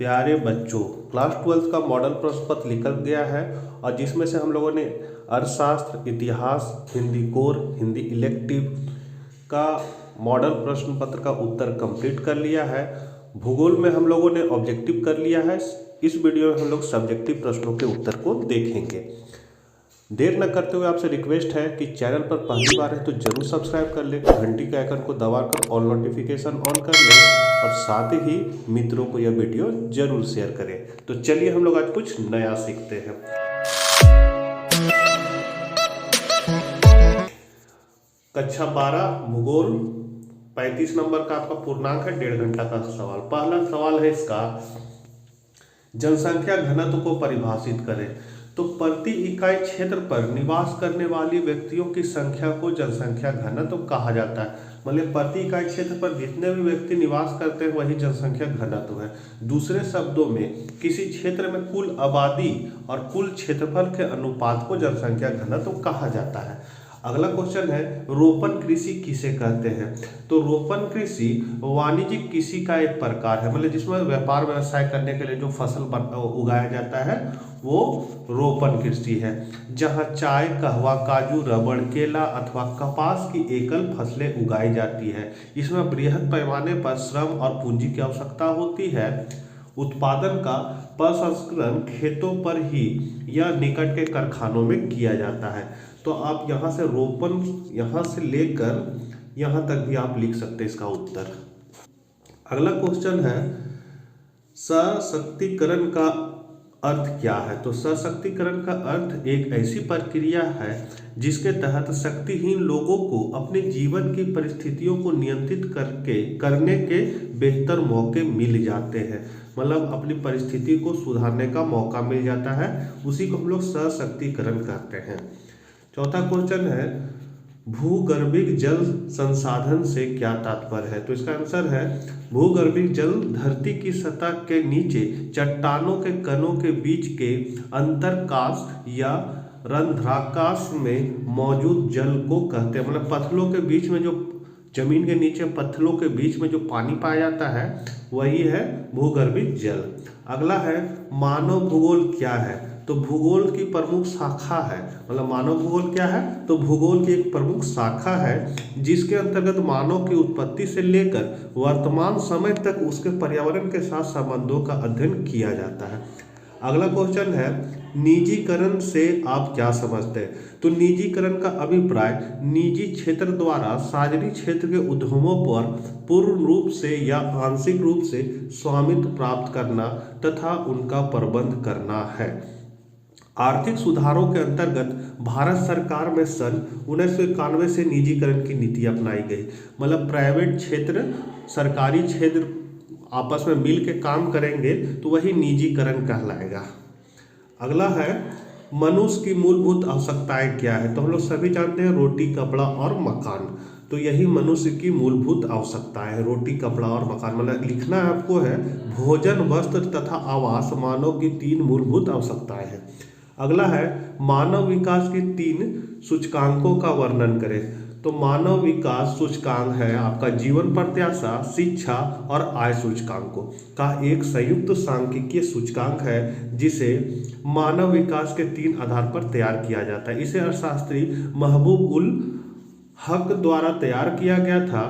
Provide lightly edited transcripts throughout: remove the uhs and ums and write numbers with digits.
प्यारे बच्चों, क्लास 12 का मॉडल प्रश्न पत्र निकल गया है और जिसमें से हम लोगों ने अर्थशास्त्र, इतिहास, हिंदी कोर, हिंदी इलेक्टिव का मॉडल प्रश्न पत्र का उत्तर कंप्लीट कर लिया है। भूगोल में हम लोगों ने ऑब्जेक्टिव कर लिया है। इस वीडियो में हम लोग सब्जेक्टिव प्रश्नों के उत्तर को देखेंगे। देर न करते हुए आपसे रिक्वेस्ट है कि चैनल पर पहली बार है तो जरूर सब्सक्राइब कर ले, घंटी के आइकन को दबाकर ऑल नोटिफिकेशन ऑन कर ले और साथ ही मित्रों को यह वीडियो जरूर शेयर करें। तो चलिए हम लोग आज कुछ नया सीखते हैं। कक्षा 12 भूगोल 35 नंबर का आपका पूर्णांक है, 1.5 घंटा का सवाल। पहला सवाल है इसका, जनसंख्या घनत्व को परिभाषित करें। तो प्रति इकाई क्षेत्र पर निवास करने वाली व्यक्तियों की संख्या को जनसंख्या घनत्व कहा जाता है। मतलब प्रति इकाई क्षेत्र पर जितने भी व्यक्ति निवास करते हैं वही जनसंख्या घनत्व है। दूसरे शब्दों में किसी क्षेत्र में कुल आबादी और कुल क्षेत्रफल के अनुपात को जनसंख्या घनत्व कहा जाता है। अगला क्वेश्चन है, रोपण कृषि किसे कहते हैं। तो रोपण कृषि वाणिज्यिक कृषि का एक प्रकार है, मतलब जिसमें व्यापार व्यवसाय करने के लिए जो फसल उगाया जाता है वो रोपण कृषि है, जहां चाय, कहवा, काजू, रबड़, केला अथवा कपास की एकल फसलें उगाई जाती है। इसमें बृहद पैमाने पर श्रम और पूंजी की आवश्यकता होती है। उत्पादन का प्रसंस्करण खेतों पर ही या निकट के कारखानों में किया जाता है। तो आप यहाँ से रोपण यहाँ से लेकर यहाँ तक भी आप लिख सकते हैं इसका उत्तर। अगला क्वेश्चन है, सशक्तिकरण का अर्थ क्या है। तो सशक्तिकरण का अर्थ एक ऐसी प्रक्रिया है जिसके तहत शक्तिहीन लोगों को अपने जीवन की परिस्थितियों को नियंत्रित करने के बेहतर मौके मिल जाते हैं। मतलब अपनी परिस्थिति को सुधारने का मौका मिल जाता है, उसी को हम लोग सशक्तिकरण कहते हैं। चौथा क्वेश्चन है, भूगर्भिक जल संसाधन से क्या तात्पर्य है। तो इसका आंसर है, भूगर्भिक जल धरती की सतह के नीचे चट्टानों के कणों के बीच के अंतरकाश या रंध्राकाश में मौजूद जल को कहते हैं। मतलब पत्थरों के बीच में जो जमीन के नीचे पत्थरों के बीच में जो पानी पाया जाता है वही है भूगर्भिक जल। अगला है, मानव भूगोल क्या है। तो भूगोल की प्रमुख शाखा है, मतलब मानव भूगोल क्या है, तो भूगोल की एक प्रमुख शाखा है जिसके अंतर्गत मानव की उत्पत्ति से लेकर वर्तमान समय तक उसके पर्यावरण के साथ संबंधों का अध्ययन किया जाता है। अगला क्वेश्चन है, निजीकरण से आप क्या समझते हैं। तो निजीकरण का अभिप्राय निजी क्षेत्र द्वारा सार्वजनिक क्षेत्र के उद्यमों पर पूर्ण रूप से या आंशिक रूप से स्वामित्व प्राप्त करना तथा उनका प्रबंध करना है। आर्थिक सुधारों के अंतर्गत भारत सरकार में सन 1991 से निजीकरण की नीति अपनाई गई। मतलब प्राइवेट क्षेत्र सरकारी क्षेत्र आपस में मिल के काम करेंगे तो वही निजीकरण कहलाएगा। अगला है, मनुष्य की मूलभूत आवश्यकताएं क्या है। तो हम लोग सभी जानते हैं रोटी, कपड़ा और मकान। तो यही मनुष्य की मूलभूत आवश्यकताएं है, रोटी, कपड़ा और मकान। मतलब लिखना आपको है, भोजन, वस्त्र तथा आवास मानव की 3 मूलभूत आवश्यकताएं हैं। अगला है, मानव विकास की 3 सूचकांकों का वर्णन करें। तो मानव विकास सूचकांक है आपका जीवन प्रत्याशा, शिक्षा और आय सूचकांकों का एक संयुक्त सांख्यिकीय सूचकांक है जिसे मानव विकास के 3 आधार पर तैयार किया जाता है। इसे अर्थशास्त्री महबूब उल हक द्वारा तैयार किया गया था,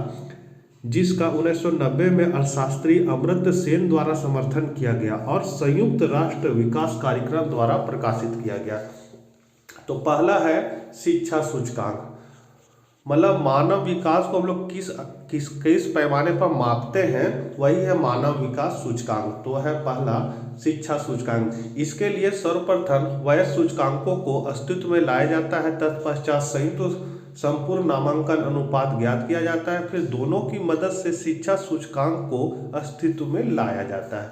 जिसका 1990 में अर्थशास्त्री अमर्त्य सेन द्वारा समर्थन किया गया और संयुक्त राष्ट्र विकास कार्यक्रम द्वारा प्रकाशित किया गया। तो पहला है शिक्षा सूचकांक। मतलब मानव विकास को हम लोग किस पैमाने पर मापते हैं वही है मानव विकास सूचकांक। तो है पहला शिक्षा सूचकांक। इसके लिए सर्वप्रथम वयस्क सूचकांकों को अस्तित्व में लाया जाता है, तत्पश्चात संयुक्त संपूर्ण नामांकन अनुपात ज्ञात किया जाता है, फिर दोनों की मदद से शिक्षा सूचकांक को अस्तित्व में लाया जाता है।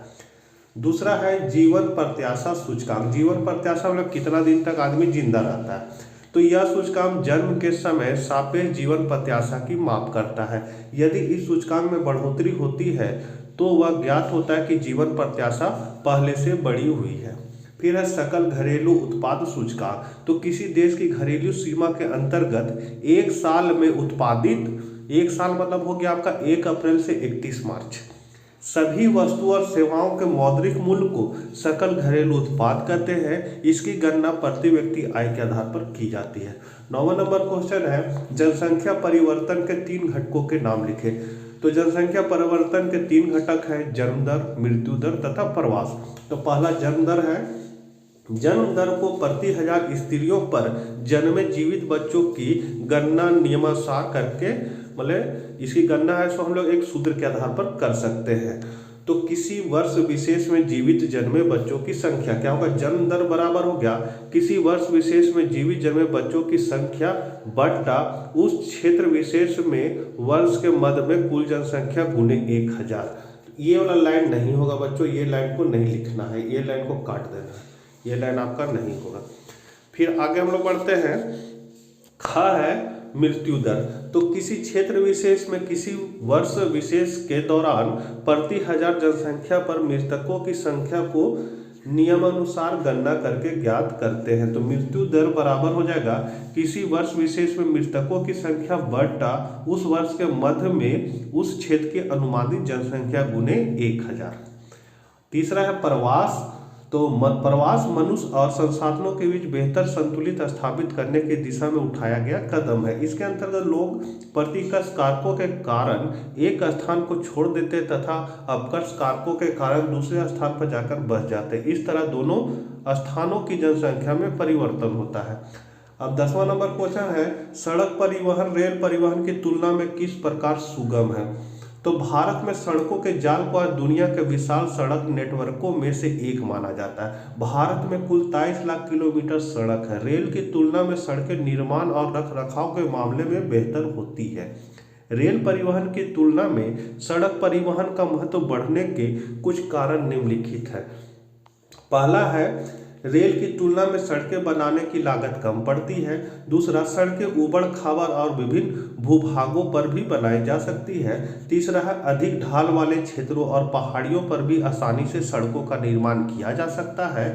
दूसरा है जीवन प्रत्याशा सूचकांक। जीवन प्रत्याशा मतलब कितना दिन तक आदमी जिंदा रहता है। तो यह सूचकांक जन्म के समय सापेक्ष जीवन प्रत्याशा की माप करता है। यदि इस सूचकांक में बढ़ोतरी होती है तो वह ज्ञात होता है कि जीवन प्रत्याशा पहले से बढ़ी हुई है। फिर है सकल घरेलू उत्पाद सूचकांक। तो किसी देश की घरेलू सीमा के अंतर्गत एक साल में उत्पादित, एक साल मतलब हो गया आपका 1 अप्रैल से 31 मार्च, सभी वस्तु और सेवाओं के मौद्रिक मूल्य को सकल घरेलू उत्पाद कहते हैं। इसकी गणना प्रति व्यक्ति आय के आधार पर की जाती है। 9वां नंबर क्वेश्चन है, जनसंख्या परिवर्तन के 3 घटकों के नाम लिखे। तो जनसंख्या परिवर्तन के 3 घटक है, जन्म दर, मृत्यु दर तथा प्रवास। तो पहला जन्म दर है। जन्म दर को प्रति 1000 स्त्रियों पर जन्मे जीवित बच्चों की गणना नियमानुसार करके, मतलब इसकी गणना है सो हम लोग एक सूत्र के आधार पर कर सकते हैं। तो किसी वर्ष विशेष में जीवित जन्मे बच्चों की संख्या, क्या होगा, जन्म दर बराबर हो गया किसी वर्ष विशेष में जीवित जन्मे बच्चों की संख्या बट्टा उस क्षेत्र विशेष में वर्ष के मध्य में कुल जनसंख्या गुने 1000। ये वाला लाइन नहीं होगा बच्चों, ये लाइन को नहीं लिखना है, ये लाइन को काट देना है, ये लाइन आपका नहीं होगा। फिर आगे हम लोग बढ़ते हैं। ख है मृत्यु दर। तो किसी क्षेत्र विशेष में किसी वर्ष विशेष के दौरान प्रति 1000 जनसंख्या पर मृतकों की संख्या को नियमानुसार गणना करके ज्ञात करते हैं। तो मृत्यु दर बराबर हो जाएगा किसी वर्ष विशेष में मृतकों की संख्या बट्टा उस वर्ष के मध्य में उस क्षेत्र की अनुमानित जनसंख्या गुने 1000। तीसरा है प्रवास। तो प्रवास मनुष्य और संसाधनों के बीच बेहतर संतुलित स्थापित करने की दिशा में उठाया गया कदम है। इसके अंतर्गत लोग प्रतिकर्ष कारकों के कारण एक स्थान को छोड़ देते तथा अपकर्ष कारकों के कारण दूसरे स्थान पर जाकर बस जाते। इस तरह दोनों स्थानों की जनसंख्या में परिवर्तन होता है। अब 10वां नंबर क्वेश्चन है, सड़क परिवहन रेल परिवहन की तुलना में किस प्रकार सुगम है। तो भारत में सड़कों के जाल को आज दुनिया के विशाल सड़क नेटवर्कों में से एक माना जाता है। भारत में कुल 23 लाख किलोमीटर सड़क है। रेल की तुलना में सड़कें निर्माण और रख रखाव के मामले में बेहतर होती है। रेल परिवहन की तुलना में सड़क परिवहन का महत्व बढ़ने के कुछ कारण निम्नलिखित है। पहला है, रेल की तुलना में सड़कें बनाने की लागत कम पड़ती है। दूसरा, सड़कें ऊबड़ खाबड़ और विभिन्न भूभागों पर भी बनाई जा सकती है। तीसरा है, अधिक ढाल वाले क्षेत्रों और पहाड़ियों पर भी आसानी से सड़कों का निर्माण किया जा सकता है।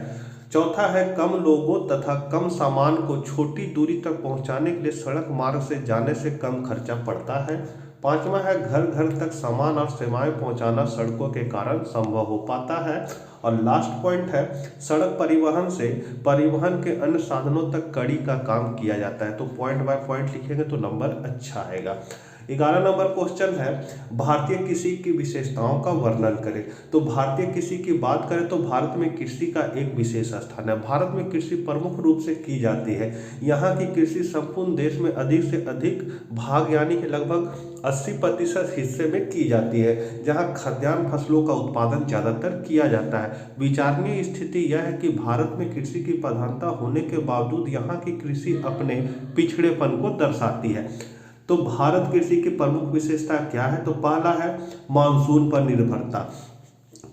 चौथा है, कम लोगों तथा कम सामान को छोटी दूरी तक पहुंचाने के लिए सड़क मार्ग से जाने से कम खर्चा पड़ता है। पांचवा है, घर घर तक सामान और सेवाएं पहुंचाना सड़कों के कारण संभव हो पाता है। और लास्ट पॉइंट है, सड़क परिवहन से परिवहन के अन्य साधनों तक कड़ी का काम किया जाता है। तो पॉइंट बाय पॉइंट लिखेंगे तो नंबर अच्छा आएगा। 11 नंबर क्वेश्चन है, भारतीय कृषि की विशेषताओं का वर्णन करें। तो भारतीय कृषि की बात करें तो भारत में कृषि का एक विशेष स्थान है। भारत में कृषि प्रमुख रूप से की जाती है। यहाँ की कृषि संपूर्ण देश में अधिक से अधिक भाग यानी कि लगभग 80% हिस्से में की जाती है, जहाँ खाद्यान्न फसलों का उत्पादन ज़्यादातर किया जाता है। विचारणीय स्थिति यह है कि भारत में कृषि की प्रधानता होने के बावजूद यहाँ की कृषि अपने पिछड़ेपन को दर्शाती है। तो भारत कृषि की प्रमुख विशेषता क्या है। तो पहला है, मानसून पर निर्भरता।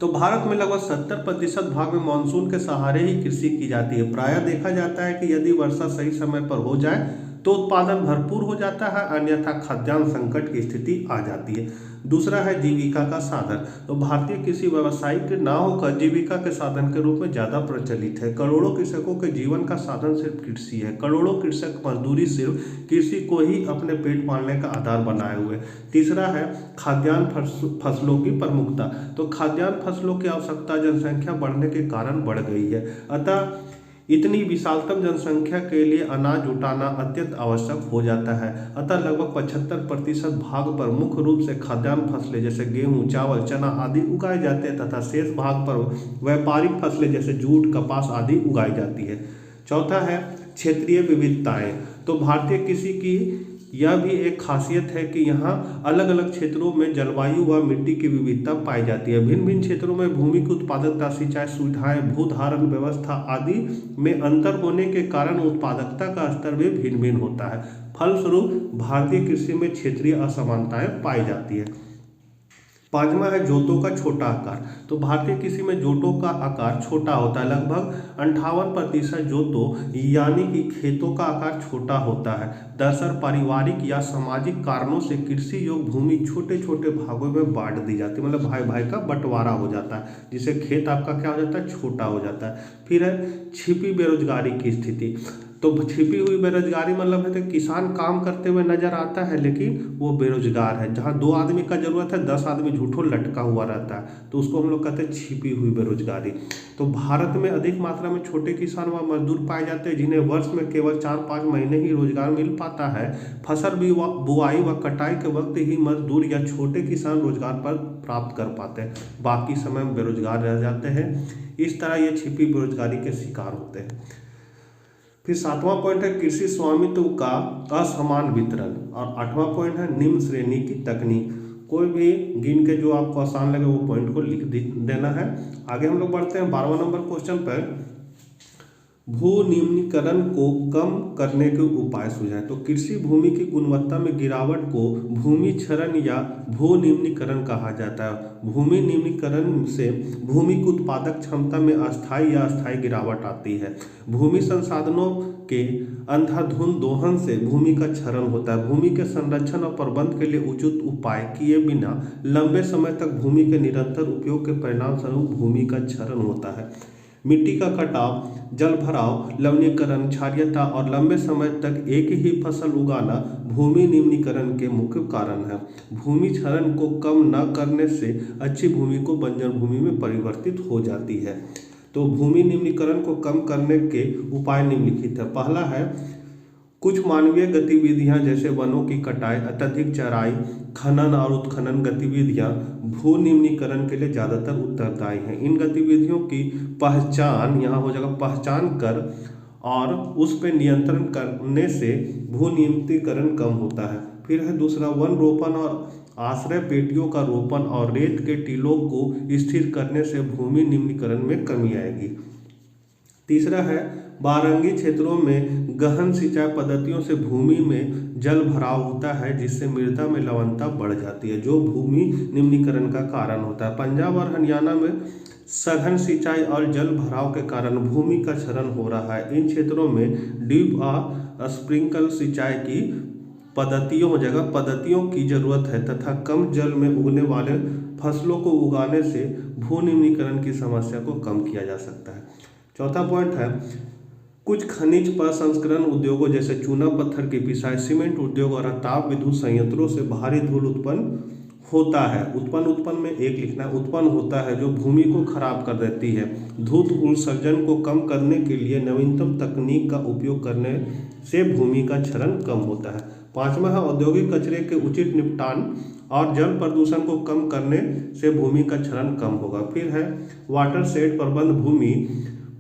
तो भारत में लगभग 70% भाग में मानसून के सहारे ही कृषि की जाती है। प्रायः देखा जाता है कि यदि वर्षा सही समय पर हो जाए तो उत्पादन भरपूर हो जाता है, अन्यथा खाद्यान्न संकट की स्थिति आ जाती है। दूसरा है, जीविका का साधन। तो भारतीय कृषि व्यावसायिक ना होकर जीविका के साधन के रूप में ज़्यादा प्रचलित है। करोड़ों कृषकों के जीवन का साधन सिर्फ कृषि है। करोड़ों कृषक मजदूरी सिर्फ कृषि को ही अपने पेट पालने का आधार बनाए हुए। तीसरा है, खाद्यान्न फसलों की प्रमुखता। तो खाद्यान्न फसलों की आवश्यकता जनसंख्या बढ़ने के कारण बढ़ गई है, अतः इतनी विशालतम जनसंख्या के लिए अनाज जुटाना अत्यंत आवश्यक हो जाता है। अतः लगभग 75% भाग पर मुख्य रूप से खाद्यान्न फसलें जैसे गेहूं, चावल, चना आदि उगाए जाते हैं तथा शेष भाग पर व्यापारिक फसलें जैसे जूट, कपास आदि उगाई जाती है। चौथा है, क्षेत्रीय विविधताएं। तो भारतीय कृषि की यह भी एक खासियत है कि यहाँ अलग अलग क्षेत्रों में जलवायु व मिट्टी की विविधता पाई जाती है। भिन्न भिन्न क्षेत्रों में भूमि की उत्पादकता, सिंचाई सुविधाएं, भूधारण व्यवस्था आदि में अंतर होने के कारण उत्पादकता का स्तर भी भिन्न भिन्न होता है। फलस्वरूप भारतीय कृषि में क्षेत्रीय असमानताएं पाई जाती है। पांचवा है, जोतों का छोटा आकार। तो भारतीय कृषि में जोतों का आकार छोटा होता है। लगभग 58% जोतों यानी कि खेतों का आकार छोटा होता है। दरअसल पारिवारिक या सामाजिक कारणों से कृषि योग्य भूमि छोटे छोटे भागों में बांट दी जाती है, मतलब भाई भाई का बंटवारा हो जाता है, जिससे खेत आपका क्या हो जाता है, छोटा हो जाता है। फिर है, छिपी बेरोजगारी की स्थिति। तो छिपी हुई बेरोजगारी मतलब है कि किसान काम करते हुए नजर आता है लेकिन वो बेरोजगार है। जहाँ 2 आदमी का जरूरत है 10 आदमी झूठो लटका हुआ रहता है, तो उसको हम लोग कहते हैं छिपी हुई बेरोजगारी। तो भारत में अधिक मात्रा में छोटे किसान व मजदूर पाए जाते हैं जिन्हें वर्ष में केवल 4-5 महीने ही रोजगार मिल पाता है। फसल बुआई व कटाई के वक्त ही मजदूर या छोटे किसान रोजगार पर प्राप्त कर पाते हैं, बाकी समय में बेरोजगार रह जाते हैं। इस तरह ये छिपी बेरोजगारी के शिकार होते हैं। फिर 7वां पॉइंट है कृषि स्वामित्व का असमान वितरण, और 8वां पॉइंट है निम्न श्रेणी की तकनीक। कोई भी गिन के जो आपको आसान लगे वो पॉइंट को लिख देना है। आगे हम लोग बढ़ते हैं 12वां नंबर क्वेश्चन पर, भू निम्नीकरण को कम करने के उपाय सुझाएं। तो कृषि भूमि की गुणवत्ता में गिरावट को भूमि क्षरण या भू निम्नीकरण कहा जाता है। भूमि निम्नीकरण से भूमि की उत्पादक क्षमता में अस्थायी या अस्थायी गिरावट आती है। भूमि संसाधनों के अंधाधुंध दोहन से भूमि का क्षरण होता है। भूमि के संरक्षण और प्रबंधन के लिए उचित उपाय किए बिना लंबे समय तक भूमि के निरंतर उपयोग के परिणाम स्वरूप भूमि का क्षरण होता है। मिट्टी का कटाव, जल भराव, लवणीकरण, क्षारीयता और लंबे समय तक एक ही फसल उगाना भूमि निम्नीकरण के मुख्य कारण है। भूमि क्षरण को कम न करने से अच्छी भूमि को बंजर भूमि में परिवर्तित हो जाती है। तो भूमि निम्नीकरण को कम करने के उपाय निम्नलिखित है। पहला है कुछ मानवीय गतिविधियां जैसे वनों की कटाई, अत्यधिक चराई, खनन और उत्खनन गतिविधियां भू निम्नीकरण के लिए ज़्यादातर उत्तरदायी हैं। इन गतिविधियों की पहचान, यहाँ हो जाएगा पहचान कर और उस पर नियंत्रण करने से भू निम्नीकरण कम होता है। फिर है दूसरा वन रोपण और आश्रय पेटियों का रोपण और रेत के टीलों को स्थिर करने से भूमि निम्नीकरण में कमी आएगी। तीसरा है बारंगी क्षेत्रों में गहन सिंचाई पद्धतियों से भूमि में जल भराव होता है जिससे मृदा में लवणता बढ़ जाती है जो भूमि निम्नीकरण का कारण होता है। पंजाब और हरियाणा में सघन सिंचाई और जल भराव के कारण भूमि का क्षरण हो रहा है। इन क्षेत्रों में ड्रिप और स्प्रिंकल सिंचाई की पद्धतियों की जरूरत है तथा कम जल में उगने वाले फसलों को उगाने से भू निम्नीकरण की समस्या को कम किया जा सकता है। चौथा पॉइंट है कुछ खनिज प्रसंस्करण उद्योगों जैसे चूना पत्थर की पिसाई, सीमेंट उद्योग और ताप विद्युत संयंत्रों से भारी धूल उत्पन्न होता है। उत्पन्न में एक लिखना है, उत्पन्न होता है जो भूमि को खराब कर देती है। धूल उत्सर्जन को कम करने के लिए नवीनतम तकनीक का उपयोग करने से भूमि का क्षरण कम होता है। 5वां है औद्योगिक कचरे के उचित निपटान और जल प्रदूषण को कम करने से भूमि का क्षरण कम होगा। फिर है वाटर शेड प्रबंध भूमि,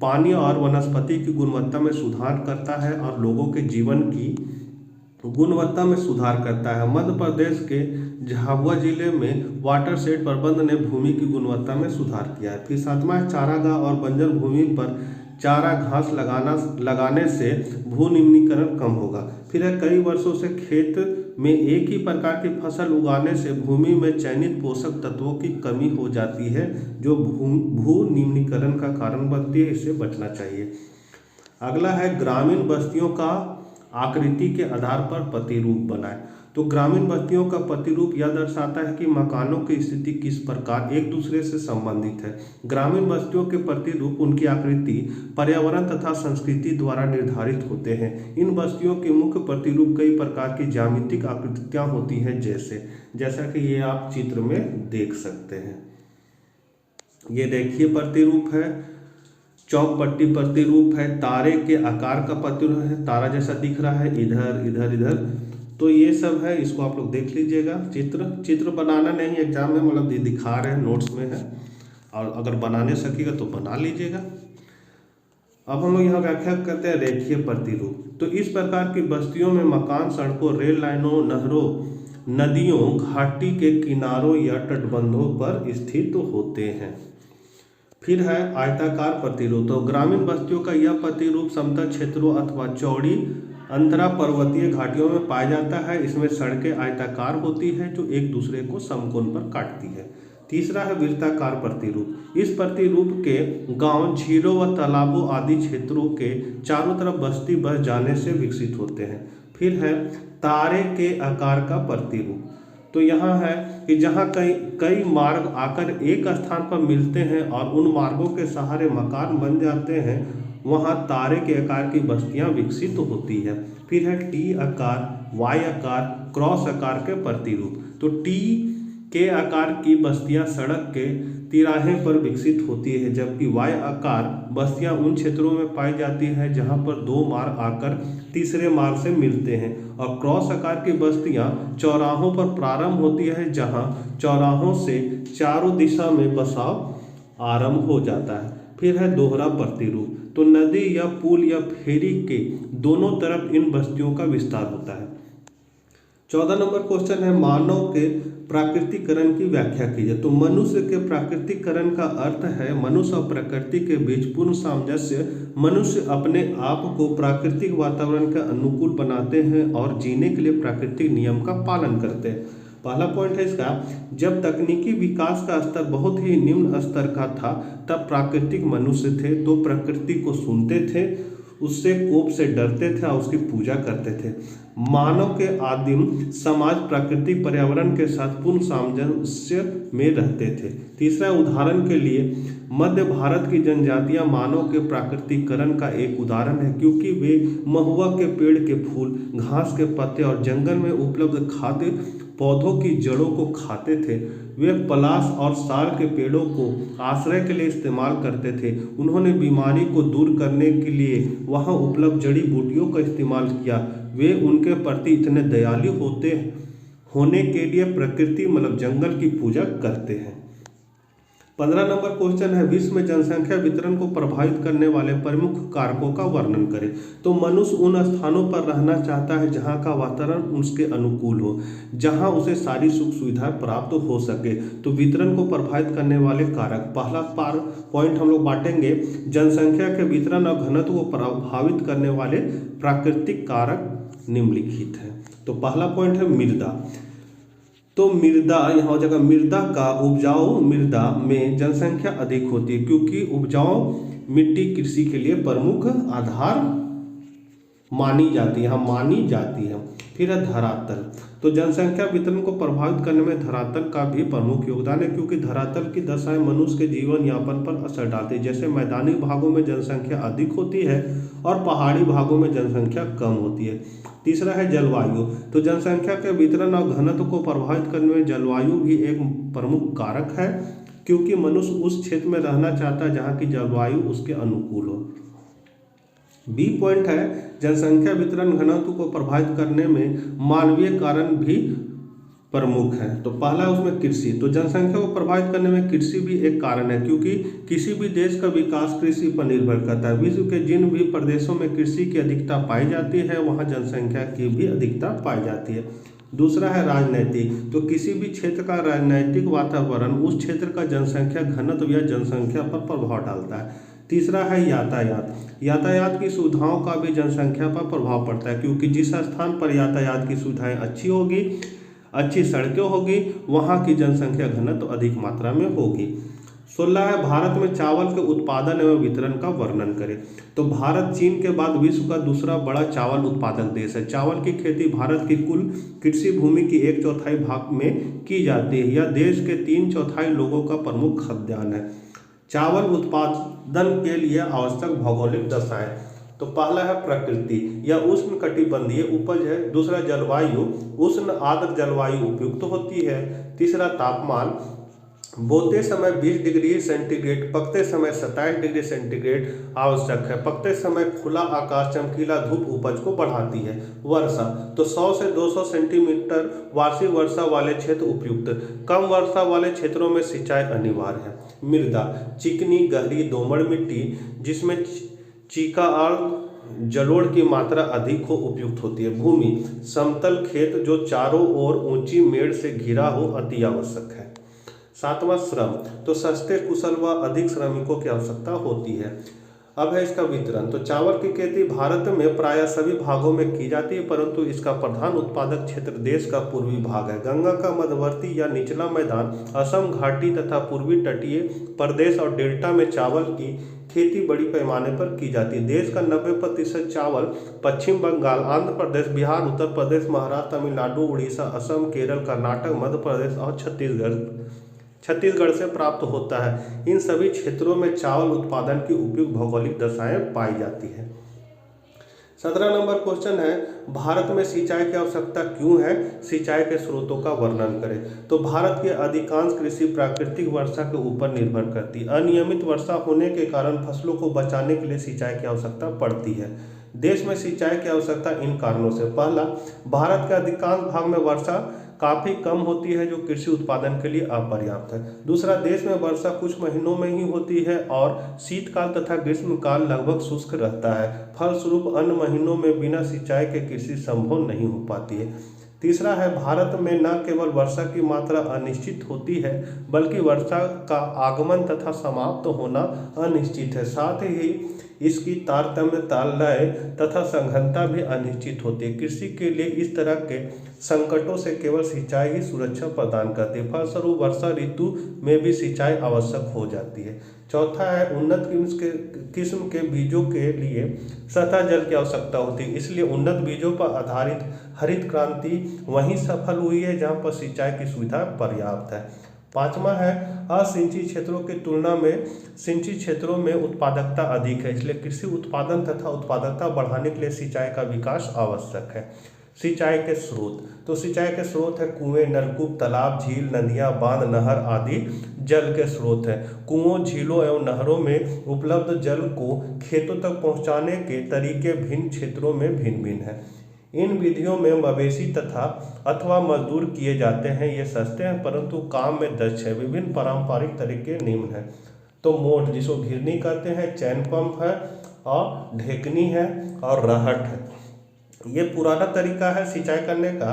पानी और वनस्पति की गुणवत्ता में सुधार करता है और लोगों के जीवन की गुणवत्ता में सुधार करता है। मध्य प्रदेश के झाबुआ जिले में वाटर शेड प्रबंध ने भूमि की गुणवत्ता में सुधार किया है। फिर 7वां चारागाह और बंजर भूमि पर चारा घास लगाने से भू निम्नीकरण कम होगा। फिर है कई वर्षों से खेत में एक ही प्रकार की फसल उगाने से भूमि में चयनित पोषक तत्वों की कमी हो जाती है जो भू निम्नीकरण का कारण बनती है, इससे बचना चाहिए। अगला है ग्रामीण बस्तियों का आकृति के आधार पर प्रतिरूप बनाएं। तो ग्रामीण बस्तियों का प्रतिरूप यह दर्शाता है कि मकानों की स्थिति किस प्रकार एक दूसरे से संबंधित है। ग्रामीण बस्तियों के प्रतिरूप उनकी आकृति पर्यावरण तथा संस्कृति द्वारा निर्धारित होते हैं। इन बस्तियों के मुख्य प्रतिरूप कई प्रकार की ज्यामितिक आकृतियां होती हैं जैसा कि ये आप चित्र में देख सकते हैं। ये देखिए प्रतिरूप है, चौक पट्टी प्रतिरूप है, तारे के आकार का प्रतिरूप है, तारा जैसा दिख रहा है इधर इधर इधर। तो ये सब है, इसको आप लोग देख लीजिएगा। चित्र बनाना नहीं एग्जाम में मतलब दिखा रहे हैं, नोट्स में है, और अगर बनाने सकेगा तो बना लीजिएगा। अब हम लोग यहाँ व्याख्या करते हैं रेखीय प्रतिरूप। तो इस प्रकार की बस्तियों में मकान सड़कों, रेल लाइनों, नहरों, नदियों, घाटी के किनारों या तटबंधों पर स्थित होते हैं। फिर है आयताकार प्रतिरूप। तो ग्रामीण बस्तियों का यह प्रतिरूप समतल क्षेत्रों अथवा चौड़ी अंतरा पर्वतीय घाटियों में पाया जाता है। इसमें सड़कें आयताकार होती है जो एक दूसरे को समकोण पर काटती है। तीसरा है वृत्ताकार प्रतिरूप। इस प्रतिरूप के गांव, झीलों व तालाबों आदि क्षेत्रों के चारों तरफ बस्ती बस जाने से विकसित होते हैं। फिर है तारे के आकार का प्रतिरूप। तो यहाँ है कि जहाँ कई कई मार्ग आकर एक स्थान पर मिलते हैं और उन मार्गों के सहारे मकान बन जाते हैं, वहाँ तारे के आकार की बस्तियाँ विकसित होती है। फिर है टी आकार, वाई आकार, क्रॉस आकार के प्रतिरूप। तो टी के आकार की बस्तियां सड़क के तिराहे पर विकसित होती है, जबकि वाई आकार बस्तियां उन क्षेत्रों में पाई जाती है जहां पर दो मार्ग आकर तीसरे मार्ग से मिलते हैं, और क्रॉस आकार की बस्तियां चौराहों पर प्रारंभ होती है जहां चौराहों से चारों दिशा में बसाव आरंभ हो जाता है। फिर है दोहरा प्रतिरूप। तो नदी या पुल या फेरी के दोनों तरफ इन बस्तियों का विस्तार होता है। 14 नंबर क्वेश्चन है, मानव के प्राकृतिकरण की व्याख्या कीजिए। तो मनुष्य के प्राकृतिकरण का अर्थ है मनुष्य और प्रकृति के बीच पूर्ण सामंजस्य। मनुष्य अपने आप को प्राकृतिक वातावरण के अनुकूल बनाते हैं और जीने के लिए प्राकृतिक नियम का पालन करते हैं। पहला पॉइंट है इसका, जब तकनीकी विकास का स्तर बहुत ही निम्न स्तर का था तब प्राकृतिक मनुष्य थे तो प्रकृति को सुनते थे, उससे कोप से डरते थे और उसकी पूजा करते थे। मानव के आदिम समाज प्राकृतिक पर्यावरण के साथ पूर्ण सामंजस्य में रहते थे। तीसरा, उदाहरण के लिए मध्य भारत की जनजातियां मानव के प्राकृतिकरण का एक उदाहरण है, क्योंकि वे महुआ के पेड़ के फूल, घास के पत्ते और जंगल में उपलब्ध खाद्य पौधों की जड़ों को खाते थे। वे पलाश और साल के पेड़ों को आश्रय के लिए इस्तेमाल करते थे। उन्होंने बीमारी को दूर करने के लिए वहां उपलब्ध जड़ी बूटियों का इस्तेमाल किया। वे उनके प्रति इतने दयालु होने के लिए प्रकृति मतलब जंगल की पूजा करते हैं। 15 नंबर क्वेश्चन है, विश्व में जनसंख्या वितरण को प्रभावित करने वाले प्रमुख कारकों का वर्णन करें। तो मनुष्य उन स्थानों पर रहना चाहता है जहां का वातावरण उसके अनुकूल हो, जहां उसे सारी सुख सुविधाएं प्राप्त हो सके। तो वितरण को प्रभावित करने वाले कारक, पहला पॉइंट हम लोग बांटेंगे, जनसंख्या के वितरण और घनत्व को प्रभावित करने वाले प्राकृतिक कारक निम्नलिखित हैं। तो पहला पॉइंट है मृदा। तो मृदा, यहाँ हो जाएगा मृदा का उपजाऊ मृदा में जनसंख्या अधिक होती है, क्योंकि उपजाऊ मिट्टी कृषि के लिए प्रमुख आधार मानी जाती है। फिर है धरातल। तो जनसंख्या वितरण को प्रभावित करने में धरातल का भी प्रमुख योगदान है, क्योंकि धरातल की दशाएं मनुष्य के जीवन यापन पर असर डालती है। जैसे मैदानी भागों में जनसंख्या अधिक होती है और पहाड़ी भागों में जनसंख्या कम होती है। तीसरा है जलवायु। तो जनसंख्या के वितरण और घनत्व को प्रभावित करने में जलवायु भी एक प्रमुख कारक है, क्योंकि मनुष्य उस क्षेत्र में रहना चाहता है जहाँ की जलवायु उसके अनुकूल हो। बी पॉइंट है, जनसंख्या वितरण घनत्व को प्रभावित करने में मानवीय कारण भी प्रमुख है। तो पहला है उसमें कृषि। तो जनसंख्या को प्रभावित करने में कृषि भी एक कारण है, क्योंकि किसी भी देश का विकास कृषि पर निर्भर करता है। विश्व के जिन भी प्रदेशों में कृषि की अधिकता पाई जाती है वहाँ जनसंख्या की भी अधिकता पाई जाती है। दूसरा है राजनैतिक। तो किसी भी क्षेत्र का राजनैतिक वातावरण उस क्षेत्र का जनसंख्या घनत्व या जनसंख्या पर प्रभाव डालता है। तीसरा है यातायात। यातायात की सुविधाओं का भी जनसंख्या पर प्रभाव पड़ता है, क्योंकि जिस स्थान पर यातायात की सुविधाएं अच्छी होगी, अच्छी सड़कें होगी, वहाँ की जनसंख्या घनत्व अधिक मात्रा में होगी। 16 है, भारत में चावल के उत्पादन एवं वितरण का वर्णन करें। तो भारत चीन के बाद विश्व का दूसरा बड़ा चावल उत्पादक देश है। चावल की खेती भारत की कुल कृषि भूमि की 1/4 भाग में की जाती है। यह देश के 3/4 लोगों का प्रमुख खाद्यान्न है। चावल उत्पादन के लिए आवश्यक भौगोलिक दशाएं। तो पहला है प्रकृति या उष्ण कटिबंधीय उपज है। दूसरा जलवायु, उष्ण आर्द्र जलवायु उपयुक्त होती है। तीसरा तापमान, बोते समय 20 डिग्री सेंटीग्रेड, पकते समय 27 डिग्री सेंटीग्रेड आवश्यक है। पकते समय खुला आकाश, चमकीला धूप उपज को बढ़ाती है। वर्षा, तो 100 से 200 सेंटीमीटर वार्षिक वर्षा वाले क्षेत्र उपयुक्त, कम वर्षा वाले क्षेत्रों में सिंचाई अनिवार्य है। मृदा, चिकनी गहरी दोमड़ मिट्टी जिसमें चीका और जलोढ़ की मात्रा अधिक हो उपयुक्त होती है। भूमि, समतल खेत जो चारों ओर ऊंची मेड़ से घिरा हो अति आवश्यक है। 7वां श्रम, तो सस्ते कुशल व अधिक श्रमिकों की आवश्यकता होती है। अब है इसका वितरण। तो चावल की खेती भारत में प्रायः सभी भागों में की जाती है, परंतु इसका प्रधान उत्पादक क्षेत्र देश का पूर्वी भाग है। गंगा का मध्यवर्ती या निचला मैदान, असम घाटी तथा पूर्वी तटीय प्रदेश और डेल्टा में चावल की खेती बड़ी पैमाने पर की जाती है। देश का 90% चावल पश्चिम बंगाल, आंध्र प्रदेश, बिहार, उत्तर प्रदेश, महाराष्ट्र, तमिलनाडु, उड़ीसा, असम, केरल, कर्नाटक, मध्य प्रदेश और छत्तीसगढ़ से प्राप्त होता है। इन सभी क्षेत्रों में चावल उत्पादन की उपयुक्त भौगोलिक दशाएं पाई जाती है। 17 नंबर क्वेश्चन है, भारत में सिंचाई की आवश्यकता क्यों है? सिंचाई के स्रोतों का वर्णन करें। तो भारत की अधिकांश कृषि प्राकृतिक वर्षा के ऊपर निर्भर करती है। अनियमित वर्षा होने के कारण फसलों को बचाने के लिए सिंचाई की आवश्यकता पड़ती है। देश में सिंचाई की आवश्यकता इन कारणों से, पहला, भारत के अधिकांश भाग में वर्षा काफ़ी कम होती है जो कृषि उत्पादन के लिए अपर्याप्त है। दूसरा, देश में वर्षा कुछ महीनों में ही होती है और शीतकाल तथा ग्रीष्मकाल लगभग शुष्क रहता है। फलस्वरूप अन्य महीनों में बिना सिंचाई के कृषि संभव नहीं हो पाती है। तीसरा है, भारत में न केवल वर्षा की मात्रा अनिश्चित होती है बल्कि वर्षा का आगमन तथा समाप्त होना अनिश्चित है। साथ ही इसकी तारतम्यता, लय तथा सघनता भी अनिश्चित होती है। कृषि के लिए इस तरह के संकटों से केवल सिंचाई ही सुरक्षा प्रदान करती है। फलस्वरूप वर्षा ऋतु में भी सिंचाई आवश्यक हो जाती है। चौथा है, उन्नत किस्म के बीजों के लिए सतह जल की आवश्यकता होती है, इसलिए उन्नत बीजों पर आधारित हरित क्रांति वहीं सफल हुई है जहां पर सिंचाई की सुविधा पर्याप्त है। पांचवा है, असिंचित क्षेत्रों की तुलना में सिंचित क्षेत्रों में उत्पादकता अधिक है, इसलिए कृषि उत्पादन तथा उत्पादकता बढ़ाने के लिए सिंचाई का विकास आवश्यक है। सिंचाई के स्रोत, तो सिंचाई के स्रोत है कुएं, नलकूप, तालाब, झील, नदियां, बांध, नहर आदि जल के स्रोत है। कुओं, झीलों एवं नहरों में उपलब्ध जल को खेतों तक पहुंचाने के तरीके भिन्न क्षेत्रों में भिन्न भिन्न है। इन विधियों में मवेशी तथा अथवा मजदूर किए जाते हैं। ये सस्ते हैं परंतु काम में दक्ष है। विभिन्न पारंपरिक तरीके निम्न हैं। तो मोट, जिसको घिरनी कहते हैं, चैन पंप है और ढेकनी है और रहट है। ये पुराना तरीका है सिंचाई करने का।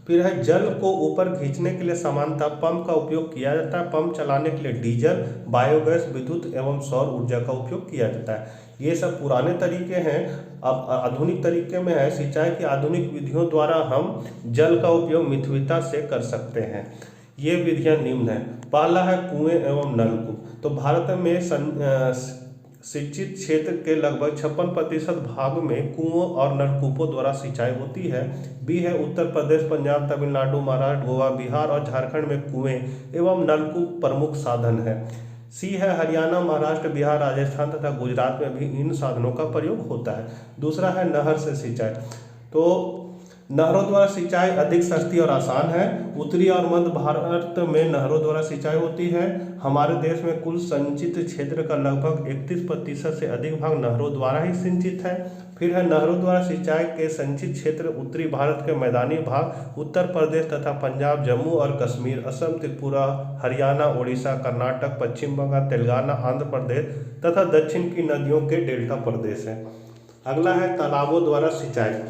फिर है, जल को ऊपर खींचने के लिए सामान्यतः पंप का उपयोग किया जाता है। पंप चलाने के लिए डीजल, बायोगैस, विद्युत एवं सौर ऊर्जा का उपयोग किया जाता है। ये सब पुराने तरीके हैं। अब आधुनिक तरीके में है, सिंचाई की आधुनिक विधियों द्वारा हम जल का उपयोग मितव्ययिता से कर सकते हैं। ये विधियां निम्न है। पहला है कुएं एवं नलकूप। तो भारत में सिंचित क्षेत्र के लगभग 56% भाग में कुओं और नलकूपों द्वारा सिंचाई होती है। बी है, उत्तर प्रदेश, पंजाब, तमिलनाडु, महाराष्ट्र, गोवा, बिहार और झारखंड में कुएं एवं नलकूप प्रमुख साधन है। सी है, हरियाणा, महाराष्ट्र, बिहार, राजस्थान तथा गुजरात में भी इन साधनों का प्रयोग होता है। दूसरा है, नहर से सिंचाई। तो नहरों द्वारा सिंचाई अधिक सस्ती और आसान है। उत्तरी और मध्य भारत में नहरों द्वारा सिंचाई होती है। हमारे देश में कुल संचित क्षेत्र का लगभग 31% से अधिक भाग नहरों द्वारा ही सिंचित है। फिर है, नहरों द्वारा सिंचाई के संचित क्षेत्र उत्तरी भारत के मैदानी भाग, उत्तर प्रदेश तथा पंजाब, जम्मू और कश्मीर, असम, त्रिपुरा, हरियाणा, उड़ीसा, कर्नाटक, पश्चिम बंगाल, तेलंगाना, आंध्र प्रदेश तथा दक्षिण की नदियों के डेल्टा प्रदेश है। अगला है, तालाबों द्वारा सिंचाई।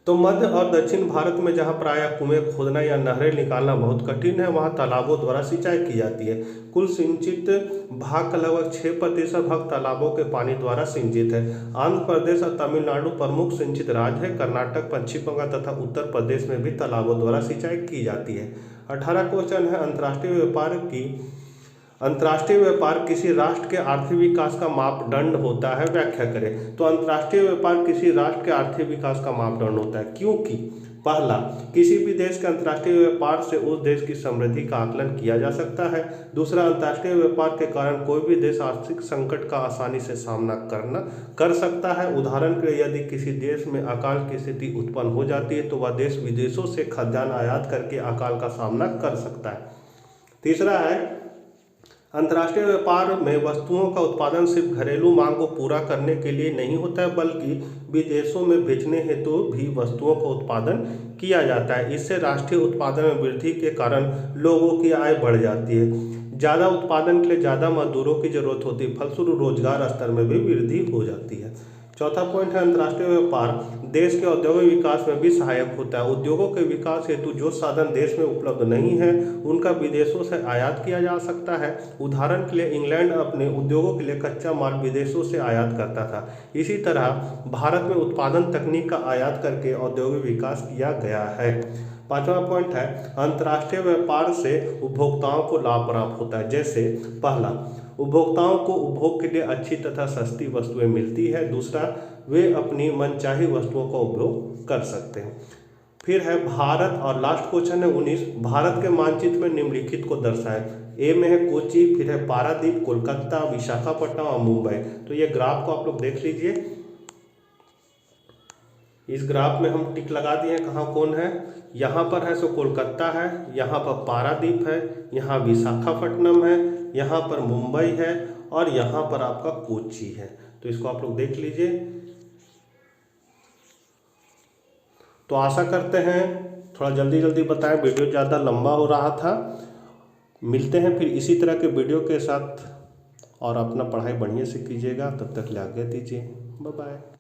तो मध्य और दक्षिण भारत में जहाँ प्रायः कुएं खोदना या नहरें निकालना बहुत कठिन है, वहाँ तालाबों द्वारा सिंचाई की जाती है। कुल सिंचित भाग का लगभग 6% भाग तालाबों के पानी द्वारा सिंचित है। आंध्र प्रदेश और तमिलनाडु प्रमुख सिंचित राज्य है। कर्नाटक, पश्चिम बंगाल तथा उत्तर प्रदेश में भी तालाबों द्वारा सिंचाई की जाती है। 18 क्वेश्चन है, अंतर्राष्ट्रीय व्यापार किसी राष्ट्र के आर्थिक विकास का मापदंड होता है, व्याख्या करें। तो अंतर्राष्ट्रीय व्यापार किसी राष्ट्र के आर्थिक विकास का मापदंड होता है क्योंकि, पहला, किसी भी देश के अंतर्राष्ट्रीय व्यापार से उस देश की समृद्धि का आकलन किया जा सकता है। दूसरा, अंतर्राष्ट्रीय व्यापार के कारण कोई भी देश आर्थिक संकट का आसानी से सामना कर सकता है। उदाहरण के लिए, यदि किसी देश में अकाल की स्थिति उत्पन्न हो जाती है तो वह देश विदेशों से खाद्यान्न आयात करके अकाल का सामना कर सकता है। तीसरा है, अंतर्राष्ट्रीय व्यापार में वस्तुओं का उत्पादन सिर्फ घरेलू मांग को पूरा करने के लिए नहीं होता है बल्कि विदेशों में बेचने हेतु भी वस्तुओं का उत्पादन किया जाता है। इससे राष्ट्रीय उत्पादन में वृद्धि के कारण लोगों की आय बढ़ जाती है। ज़्यादा उत्पादन के लिए ज़्यादा मजदूरों की जरूरत होती है, फलस्वरूप रोजगार स्तर में भी वृद्धि हो जाती है। चौथा पॉइंट है, अंतर्राष्ट्रीय व्यापार देश के औद्योगिक विकास में भी सहायक होता है। उद्योगों के विकास हेतु जो साधन देश में उपलब्ध नहीं है उनका विदेशों से आयात किया जा सकता है। उदाहरण के लिए, इंग्लैंड अपने उद्योगों के लिए कच्चा माल विदेशों से आयात करता था। इसी तरह भारत में उत्पादन तकनीक का आयात करके औद्योगिक विकास किया गया है। पांचवा पॉइंट है, अंतर्राष्ट्रीय व्यापार से उपभोक्ताओं को लाभ प्राप्त होता है। जैसे, पहला, उपभोक्ताओं को उपभोग के लिए अच्छी तथा सस्ती वस्तुएं मिलती है। दूसरा, वे अपनी मनचाही वस्तुओं का उपभोग कर सकते हैं। फिर है भारत, और लास्ट क्वेश्चन है 19, भारत के मानचित्र में निम्नलिखित को दर्शाएं। ए में है कोची, फिर है पारादीप, कोलकाता, विशाखापट्टनम और मुंबई। तो ये ग्राफ को आप लोग देख लीजिए। इस ग्राफ में हम टिक लगा दिए हैं कहाँ कौन है। यहाँ पर है सो कोलकाता है, यहाँ पर पारादीप है, यहाँ विशाखापट्टनम है, यहाँ पर मुंबई है और यहाँ पर आपका कोची है। तो इसको आप लोग देख लीजिए। तो आशा करते हैं थोड़ा जल्दी जल्दी बताएं, वीडियो ज़्यादा लंबा हो रहा था। मिलते हैं फिर इसी तरह के वीडियो के साथ, और अपना पढ़ाई बढ़िया से कीजिएगा। तब तक ले आज्ञा दीजिए। Bye bye.